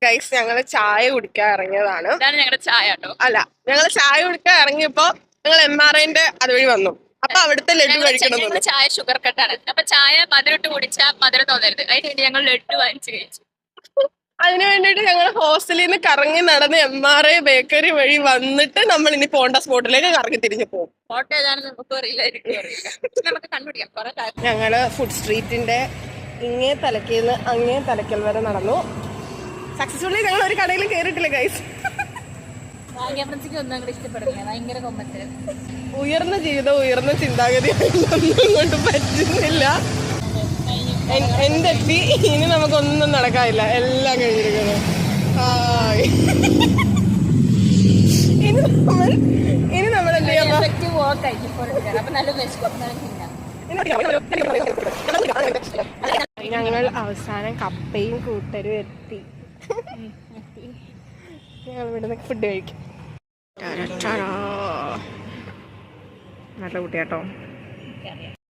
Guys ഞങ്ങള് ചായ കുടിക്കാൻ ഇറങ്ങിയതാണ്. ഞങ്ങളുടെ ചായ കേട്ടോ. അല്ല, ഞങ്ങള് ചായ കുടിക്കാൻ ഇറങ്ങിയപ്പോ ഞങ്ങൾ MRIന്റെ അതുവഴി വന്നു. അപ്പൊ അവിടുത്തെ ലഡു കഴിക്കണം. ചായ ഷുഗർ കട്ടാണ്. അപ്പൊ ചായ മധുരട്ട് കുടിച്ചാൽ മധുരം തോന്നരുത്. അതിനുവേണ്ടി ഞങ്ങൾ ലഡു വാങ്ങിച്ചു കഴിച്ചു. അതിനു വേണ്ടിട്ട് ഞങ്ങൾ ഹോസ്റ്റലിൽ നിന്ന് കറങ്ങി നടന്ന് MRI ബേക്കറി വഴി വന്നിട്ട് നമ്മൾ ഇനി പോണ്ട സ്പോട്ടിലേക്ക് കറങ്ങി തിരിഞ്ഞു പോകും. ഫോട്ടോ ഏതാണെന്ന് നമുക്ക് അറിയില്ല. നമുക്ക് കണ്ടുപിടിക്കാം. ഞങ്ങള് ഫുഡ് സ്ട്രീറ്റിന്റെ ഇങ്ങേ തലക്കേന്ന് അങ്ങേ തലക്കൽ വരെ നടന്നു. സക്സസ്ഫുള്ളി ഞങ്ങൾ ഒരു കടയിൽ കയറിയിട്ടില്ല ഗൈസ്. ഉയർന്ന ജീവിതം ഉയർന്ന ചിന്താഗതി ഒന്നും കൊണ്ട് പറ്റുന്നില്ല. എന്തെത്തി ഇനി നമുക്കൊന്നും നടക്കാനില്ല. എല്ലാം കഴിഞ്ഞിരിക്കുന്നു. ഇനി നമ്മൾ എന്ത് ചെയ്യാം? ഞങ്ങൾ അവസാനം കപ്പയും കൂട്ടരും എത്തി. ഞങ്ങൾ ഇവിടുന്ന് ഫുഡ് കഴിക്കും. നല്ല കുട്ടിയാട്ടോ.